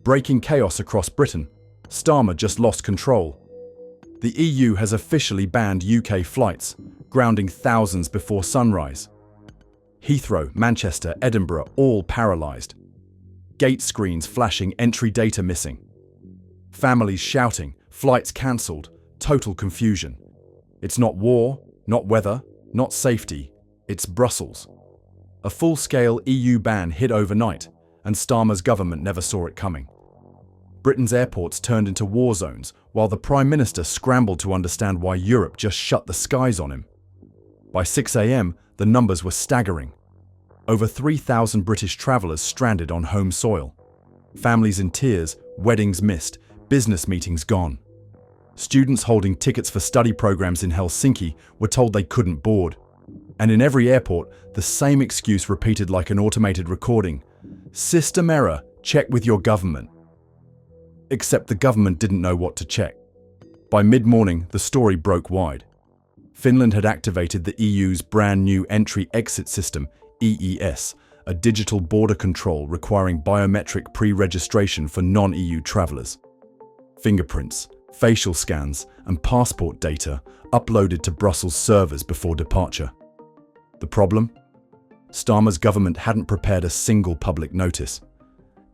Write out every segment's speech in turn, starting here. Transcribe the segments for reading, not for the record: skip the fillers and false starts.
breaking chaos across Britain. Starmer just lost control. The EU has officially banned UK flights, grounding thousands before sunrise. Heathrow, Manchester, Edinburgh, all paralyzed. Gate screens flashing, entry data missing. Families shouting, flights cancelled, total confusion. It's not war, not weather, not safety, it's Brussels. A full-scale EU ban hit overnight, and Starmer's government never saw it coming. Britain's airports turned into war zones, while the Prime Minister scrambled to understand why Europe just shut the skies on him. By 6 a.m, the numbers were staggering. Over 3,000 British travellers stranded on home soil. Families in tears, weddings missed, business meetings gone. Students holding tickets for study programs in Helsinki were told they couldn't board. And in every airport, the same excuse repeated like an automated recording. System error, check with your government. Except the government didn't know what to check. By mid-morning, the story broke wide. Finland had activated the EU's brand new entry-exit system, EES, a digital border control requiring biometric pre-registration for non-EU travellers. Fingerprints, facial scans, and passport data uploaded to Brussels servers before departure. The problem? Starmer's government hadn't prepared a single public notice.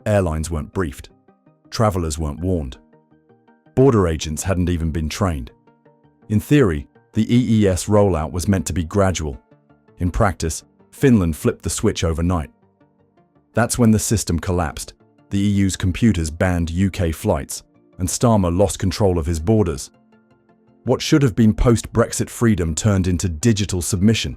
Airlines weren't briefed. Travellers weren't warned. Border agents hadn't even been trained. In theory, the EES rollout was meant to be gradual. In practice, Finland flipped the switch overnight. That's when the system collapsed. The EU's computers banned UK flights, and Starmer lost control of his borders. What should have been post-Brexit freedom turned into digital submission.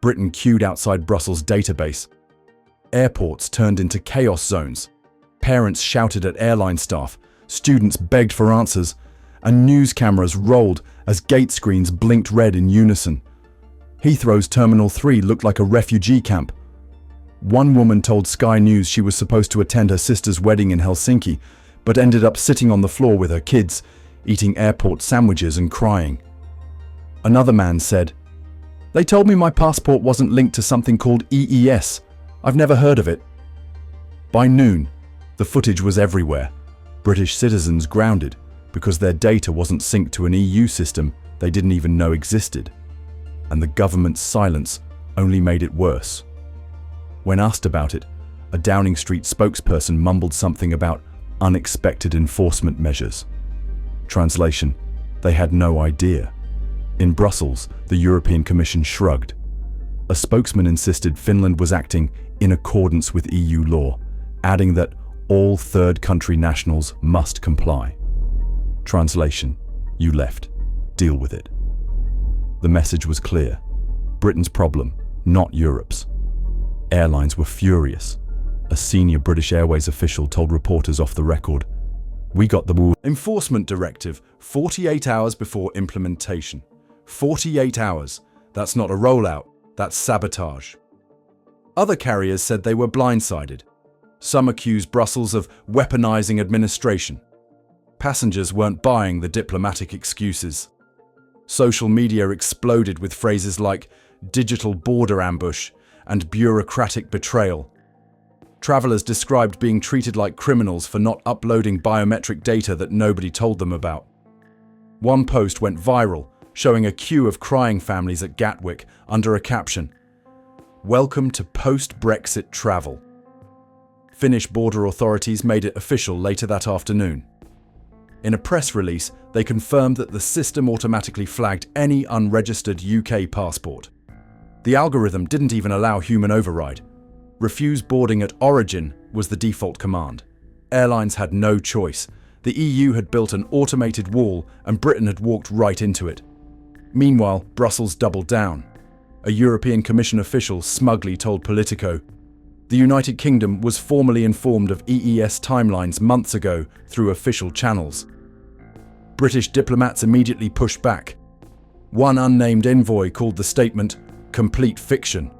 Britain queued outside Brussels' database. Airports turned into chaos zones. Parents shouted at airline staff, students begged for answers, and news cameras rolled as gate screens blinked red in unison. Heathrow's Terminal 3 looked like a refugee camp. One woman told Sky News she was supposed to attend her sister's wedding in Helsinki, but ended up sitting on the floor with her kids, eating airport sandwiches and crying. Another man said, "They told me my passport wasn't linked to something called EES. I've never heard of it." By noon, the footage was everywhere. British citizens grounded because their data wasn't synced to an EU system they didn't even know existed. And the government's silence only made it worse. When asked about it, a Downing Street spokesperson mumbled something about unexpected enforcement measures. Translation: they had no idea. In Brussels, the European Commission shrugged. A spokesman insisted Finland was acting in accordance with EU law, adding that all third country nationals must comply. Translation: you left. Deal with it. The message was clear. Britain's problem, not Europe's. Airlines were furious. A senior British Airways official told reporters off the record, "We got the enforcement directive 48 hours before implementation. 48 hours. That's not a rollout, that's sabotage." Other carriers said they were blindsided. Some accused Brussels of weaponizing administration. Passengers weren't buying the diplomatic excuses. Social media exploded with phrases like digital border ambush and bureaucratic betrayal. Travellers described being treated like criminals for not uploading biometric data that nobody told them about. One post went viral, showing a queue of crying families at Gatwick under a caption, "Welcome to post-Brexit travel." Finnish border authorities made it official later that afternoon. In a press release, they confirmed that the system automatically flagged any unregistered UK passport. The algorithm didn't even allow human override. Refuse boarding at origin was the default command. Airlines had no choice. The EU had built an automated wall and Britain had walked right into it. Meanwhile, Brussels doubled down. A European Commission official smugly told Politico, "The United Kingdom was formally informed of EES timelines months ago through official channels." British diplomats immediately pushed back. One unnamed envoy called the statement complete fiction.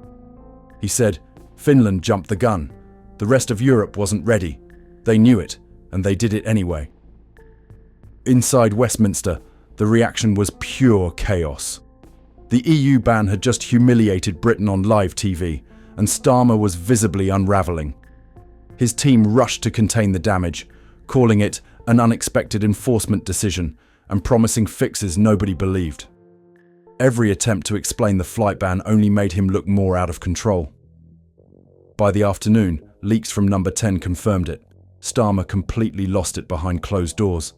He said, "Finland jumped the gun. The rest of Europe wasn't ready. They knew it, and they did it anyway." Inside Westminster, the reaction was pure chaos. The EU ban had just humiliated Britain on live TV, and Starmer was visibly unravelling. His team rushed to contain the damage, calling it an unexpected enforcement decision and promising fixes nobody believed. Every attempt to explain the flight ban only made him look more out of control. By the afternoon, leaks from Number 10 confirmed it. Starmer completely lost it behind closed doors.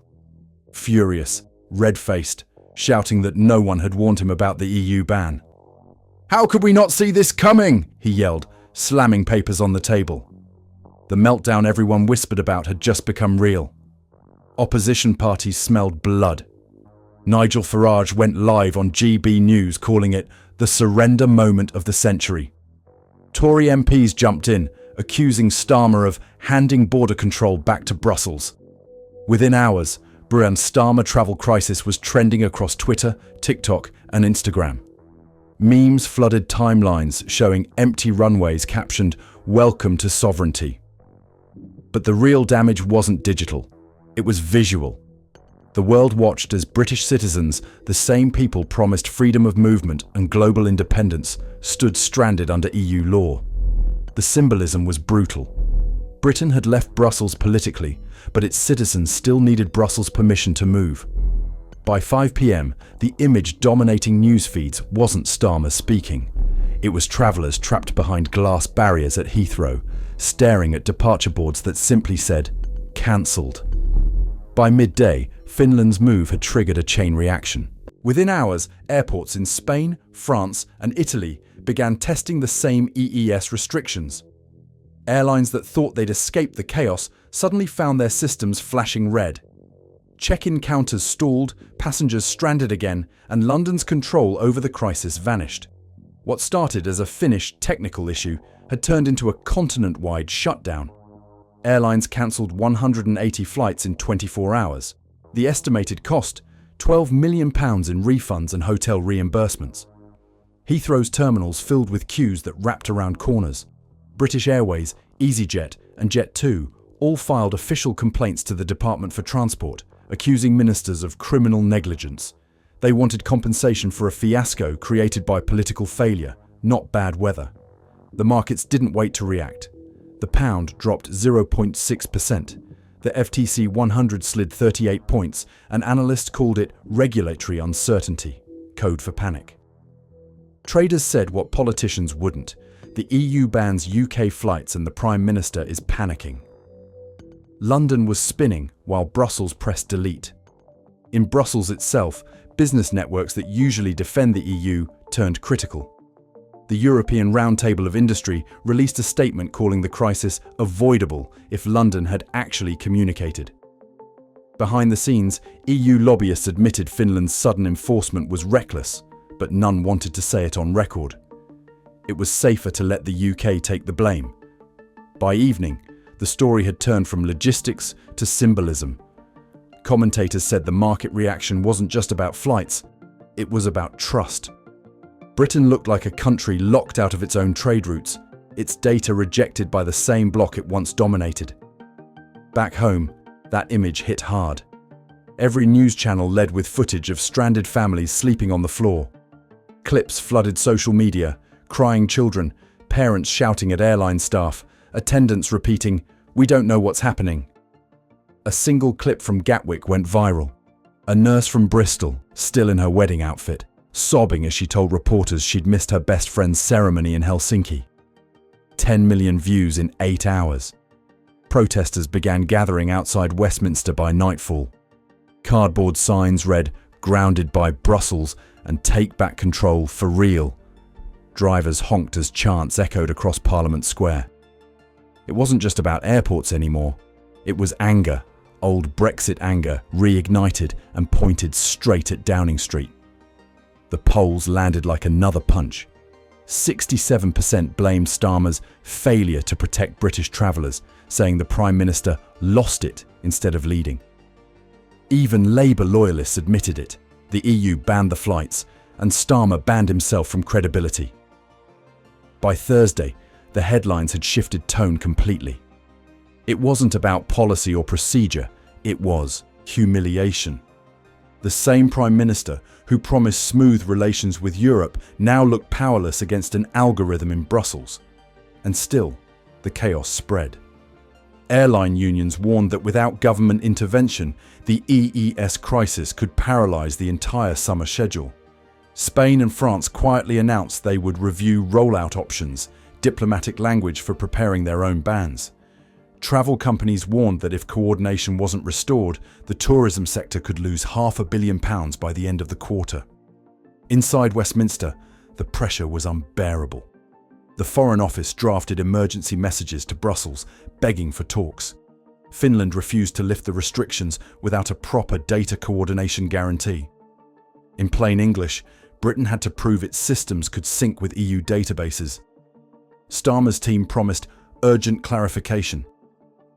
Furious, red-faced, shouting that no one had warned him about the EU ban. "How could we not see this coming?" he yelled, slamming papers on the table. The meltdown everyone whispered about had just become real. Opposition parties smelled blood. Nigel Farage went live on GB News calling it the surrender moment of the century. Tory MPs jumped in, accusing Starmer of handing border control back to Brussels. Within hours, Brian's Starmer travel crisis was trending across Twitter, TikTok, and Instagram. Memes flooded timelines showing empty runways captioned, "Welcome to sovereignty." But the real damage wasn't digital. It was visual. The world watched as British citizens, the same people promised freedom of movement and global independence, stood stranded under EU law. The symbolism was brutal. Britain had left Brussels politically, but its citizens still needed Brussels' permission to move. By 5 p.m, the image dominating news feeds wasn't Starmer speaking. It was travellers trapped behind glass barriers at Heathrow, staring at departure boards that simply said, "Cancelled." By midday, Finland's move had triggered a chain reaction. Within hours, airports in Spain, France, and Italy began testing the same EES restrictions. Airlines that thought they'd escaped the chaos suddenly found their systems flashing red. Check-in counters stalled, passengers stranded again, and London's control over the crisis vanished. What started as a Finnish technical issue had turned into a continent-wide shutdown. Airlines cancelled 180 flights in 24 hours. The estimated cost, £12 million in refunds and hotel reimbursements. Heathrow's terminals filled with queues that wrapped around corners. British Airways, EasyJet, and Jet2 all filed official complaints to the Department for Transport, accusing ministers of criminal negligence. They wanted compensation for a fiasco created by political failure, not bad weather. The markets didn't wait to react. The pound dropped 0.6%. The FTSE 100 slid 38 points, and analysts called it regulatory uncertainty, code for panic. Traders said what politicians wouldn't. The EU bans UK flights and the Prime Minister is panicking. London was spinning while Brussels pressed delete. In Brussels itself, business networks that usually defend the EU turned critical. The European Roundtable of Industry released a statement calling the crisis avoidable if London had actually communicated. Behind the scenes, EU lobbyists admitted Finland's sudden enforcement was reckless, but none wanted to say it on record. It was safer to let the UK take the blame. By evening, the story had turned from logistics to symbolism. Commentators said the market reaction wasn't just about flights, it was about trust. Britain looked like a country locked out of its own trade routes, its data rejected by the same bloc it once dominated. Back home, that image hit hard. Every news channel led with footage of stranded families sleeping on the floor. Clips flooded social media, crying children, parents shouting at airline staff, attendants repeating, "We don't know what's happening." A single clip from Gatwick went viral. A nurse from Bristol, still in her wedding outfit, sobbing as she told reporters she'd missed her best friend's ceremony in Helsinki. 10 million views in 8 hours. Protesters began gathering outside Westminster by nightfall. Cardboard signs read, "Grounded by Brussels" and "Take back control for real." Drivers honked as chants echoed across Parliament Square. It wasn't just about airports anymore. It was anger, old Brexit anger, reignited and pointed straight at Downing Street. The polls landed like another punch. 67% blamed Starmer's failure to protect British travellers, saying the Prime Minister lost it instead of leading. Even Labour loyalists admitted it. The EU banned the flights, and Starmer banned himself from credibility. By Thursday, the headlines had shifted tone completely. It wasn't about policy or procedure, it was humiliation. The same Prime Minister who promised smooth relations with Europe now looked powerless against an algorithm in Brussels. And still, the chaos spread. Airline unions warned that without government intervention, the EES crisis could paralyze the entire summer schedule. Spain and France quietly announced they would review rollout options, diplomatic language for preparing their own bans. Travel companies warned that if coordination wasn't restored, the tourism sector could lose £500 million by the end of the quarter. Inside Westminster, the pressure was unbearable. The Foreign Office drafted emergency messages to Brussels, begging for talks. Finland refused to lift the restrictions without a proper data coordination guarantee. In plain English, Britain had to prove its systems could sync with EU databases. Starmer's team promised urgent clarification.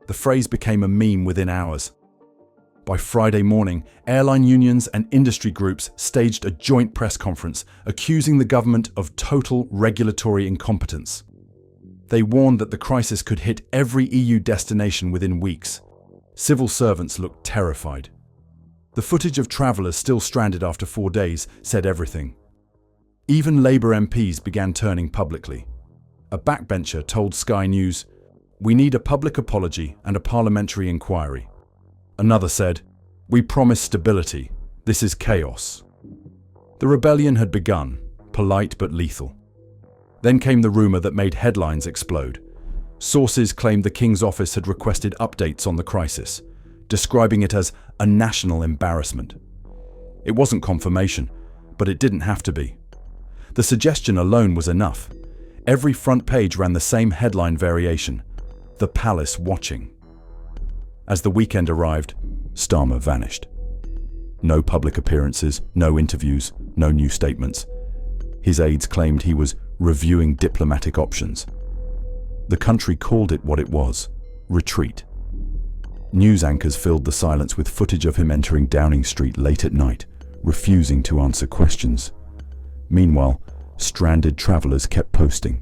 The phrase became a meme within hours. By Friday morning, airline unions and industry groups staged a joint press conference accusing the government of total regulatory incompetence. They warned that the crisis could hit every EU destination within weeks. Civil servants looked terrified. The footage of travellers still stranded after 4 days said everything. Even Labour MPs began turning publicly. A backbencher told Sky News, "We need a public apology and a parliamentary inquiry." Another said, "We promise stability. This is chaos." The rebellion had begun, polite but lethal. Then came the rumour that made headlines explode. Sources claimed the King's Office had requested updates on the crisis, describing it as a national embarrassment. It wasn't confirmation, but it didn't have to be. The suggestion alone was enough. Every front page ran the same headline variation: "The Palace Watching." As the weekend arrived, Starmer vanished. No public appearances, no interviews, no new statements. His aides claimed he was reviewing diplomatic options. The country called it what it was: retreat. News anchors filled the silence with footage of him entering Downing Street late at night, refusing to answer questions. Meanwhile, stranded travellers kept posting.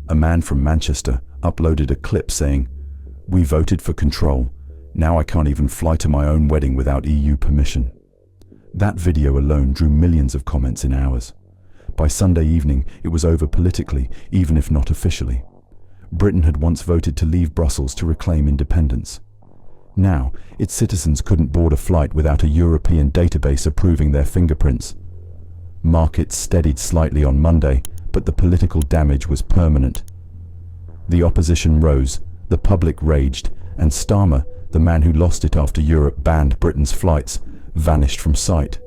A man from Manchester uploaded a clip saying, "We voted for control. Now I can't even fly to my own wedding without EU permission." That video alone drew millions of comments in hours. By Sunday evening, it was over politically, even if not officially. Britain had once voted to leave Brussels to reclaim independence. Now, its citizens couldn't board a flight without a European database approving their fingerprints. Markets steadied slightly on Monday, but the political damage was permanent. The opposition rose, the public raged, and Starmer, the man who lost it after Europe banned Britain's flights, vanished from sight.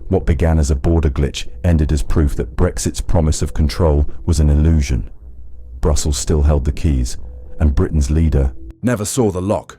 What began as a border glitch ended as proof that Brexit's promise of control was an illusion. Brussels still held the keys, and Britain's leader never saw the lock.